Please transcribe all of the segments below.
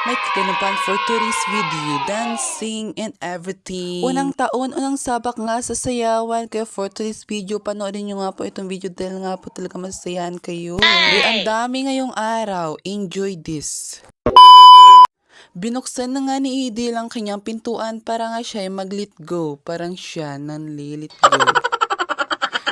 May kaganapan for today's video, dancing and everything. Unang taon, unang sabak nga sa sayawan. Kaya for today's video, panoorin nyo nga po itong video dahil nga po talaga masasayahan kayo. Ang dami ngayong araw. Enjoy this. Binuksan na nga ni Idil ang kanyang pintuan para nga siya ay mag-let go. Parang siya nanlilit go.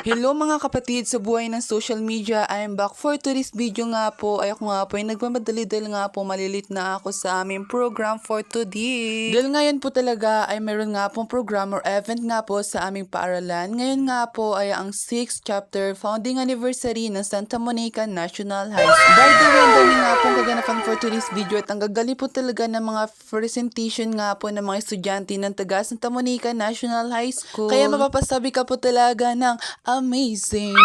Hello mga kapatid sa buhay ng social media, I am back for today's video nga po. Ay ako nga po ay nagmamadali dahil nga po malilit na ako sa aming program for today. Dahil ngayon po talaga ay meron nga pong program or event nga po sa aming paaralan. Ngayon nga po ay ang 6th chapter founding anniversary ng Santa Monica National High School. By the way, ang dami nga pong kaganapan for today's video at ang gagali po talaga ng mga presentation nga po ng mga estudyante ng taga Santa Monica National High School. Kaya mapapasabi ka po talaga ng amazing.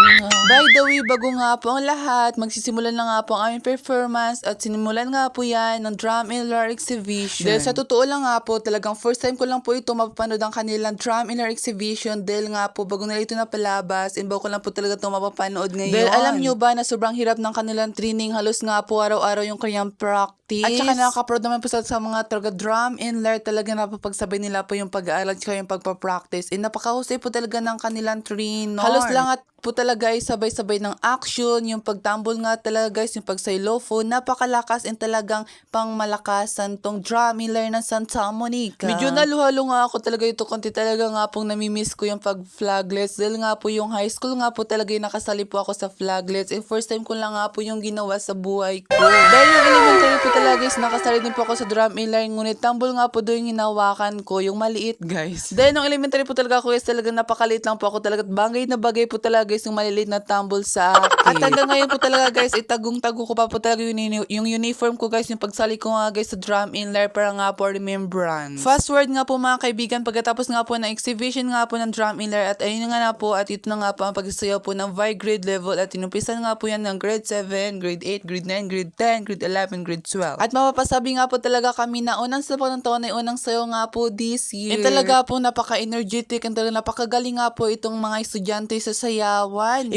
By the way, bago nga po ang lahat, magsisimulan na nga po ang aming performance at sinimulan nga po yan ng drum and lyric exhibition. Dahil sa totoo lang nga po, talagang first time ko lang po ito mapapanood ang kanilang drum and lyric exhibition dahil nga po bago nila ito napalabas, and bago ko lang po talaga ito mapapanood ngayon. Dahil alam nyo ba na sobrang hirap ng kanilang training, halos nga po araw-araw yung kanyang practice. At saka nakaka-proud naman po sa mga talaga drum and lyric, talaga napapagsabay nila po yung pag-aaral at yung pagpa-practice. And napakahusay po talaga ng kanilang trainer. Halos lang at po talaga ay sabay-sabay ng action, yung pagtambol nga talaga guys, yung pag-xylophone, napakalakas and talagang pangmalakasan tong drum and ng Santa Monica. Medyo naluhalo nga ako talaga ito, konti talaga nga pong namimiss ko yung pag-flaglets, dahil nga po yung high school nga po talaga yung nakasali po ako sa flaglets, and first time ko lang nga po yung ginawa sa buhay ko. Dahil yung elementary po talaga guys, nakasali din po ako sa drum and ngunit tambol nga po doon yung hinawakan ko, yung maliit guys. Dahil nung elementary po talaga ako guys, talaga napakaliit lang po ako talaga, bagay na bagay po talaga guys yung maliliit na tumble sa akin. At hanggang ngayon po talaga guys, itagong-tago ko pa po talaga yung uniform ko guys, yung pagsali ko nga guys sa drum and lyre para nga po remembrance. Fast forward nga po mga kaibigan, pagkatapos nga po ng exhibition nga po ng drum and lyre, at ayun nga na po, at ito na nga po ang pagsasayaw po ng Vi grade level, at inumpisan nga po yan ng grade 7, grade 8, grade 9, grade 10, grade 11, grade 12. At mapapasabi nga po talaga kami na unang sabaw ng taon ay unang sayaw nga po this year. And talaga po napaka-energetic and talaga napakagaling nga po itong mga estudyante sa sayaw.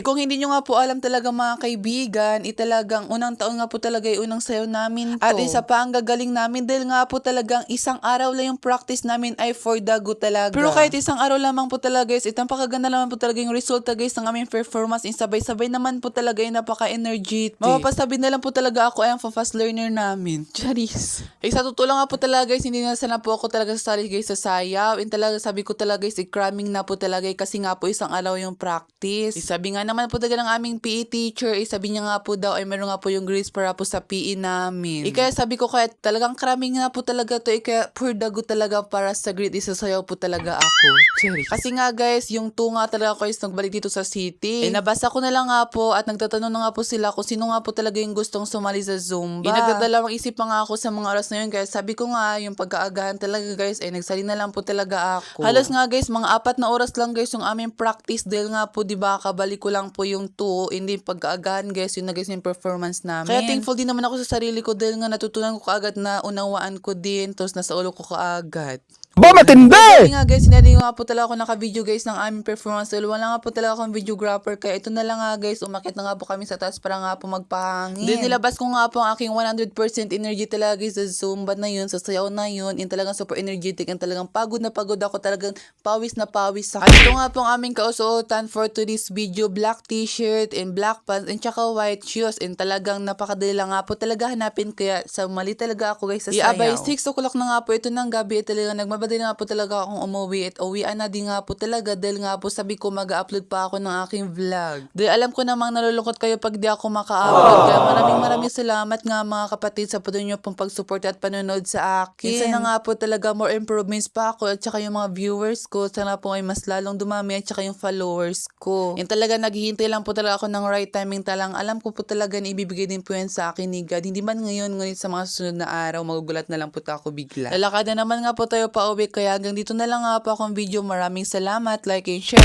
Kung hindi nyo nga po alam talaga mga kaibigan, talagang unang taon nga po talaga ay unang sayaw namin to. At isa pa ang gagaling namin dahil nga po talagang isang araw lang yung practice namin ay for the good talaga. Pero kahit isang araw lamang po talaga guys, itang pakaganda naman po talaga yung resulta guys ng aming performance, sabay-sabay naman po talaga yung napaka-energetic. Mapapasabi na lang po talaga ako ay ang fast learner namin. Charis. Sa totoo lang nga po talaga guys, hindi na sana po ako talaga sasali guys sa sayaw. And talaga sabi ko talaga guys, cramming na po talaga kasi nga po isang araw yung practice. Sabi nga naman po talaga ng aming PE teacher, sabi niya nga po daw ay meron nga po yung grades para po sa PE namin. Kaya sabi ko kaya talagang cramming nga po talaga to, kaya for the good talaga para sa grade isasayaw po talaga ako. Cherry. Kasi nga guys, yung 2 nga talaga ko is nagbalik dito sa city. Nabasa ko na lang nga po at nagtatanong na nga po sila kung sino nga po talaga yung gustong sumali sa Zumba. Nagdadalawang isip pa nga ako sa mga oras na yun, kaya sabi ko nga yung pagkaagahan talaga guys, nagsali na lang po talaga ako. Halos nga guys, mga 4 na oras lang guys yung aming practice dahil nga po diba kabalik ko lang po yung 2, hindi pagkaagahan guys, yun na guys yung performance namin. Kaya thankful din naman ako sa sarili ko dahil nga natutunan ko kaagad na unawaan ko din, tapos nasa ulo ko kaagad. Ba, matindi! Kasi nga guys, sinali nga po talaga ako naka-video guys ng aming performance. Dahil wala nga po talaga akong videographer. Kaya ito na lang nga guys, umakit na nga po kami sa taas para nga po magpahangin. Then nilabas ko nga po ang aking 100% energy talaga guys sa Zumba na yun, sa sayaw na yun. Yung talagang super energetic and talagang pagod na pagod ako. Talagang pawis na pawis ako. At ito nga po ang aming kausuotan for today's video. Black t-shirt and black pants and tsaka white shoes. And talagang napakadali lang nga po talaga hanapin. Kaya sa mali talaga ako guys sa sayaw. Abay, 6 o'clock na nga po ito ng gabi. Talagang nagmabadali nga po talaga akong umuwi at uwian na din nga po talaga dahil nga po sabi ko mag-upload pa ako ng aking vlog. Dahil alam ko namang nalulungkot kayo pag di ako maka-upload. Kaya maraming salamat nga mga kapatid sa patuloy nyo pong pag-support at panonood sa akin. Isa na nga po talaga more improvements pa ako at saka yung mga viewers ko. Sana po ay mas lalong dumami at saka yung followers ko. Yung talaga naghihintay lang po talaga ako ng right timing talang. Alam ko po talaga na ibibigay din po yan sa akin ni God. Hindi man ngayon, ngunit sa mga susunod na araw, magugulat na lang po ako bigla. Lalakad na naman nga po tayo pa uwi, kaya hanggang dito na lang nga po akong video. Maraming salamat, like and share.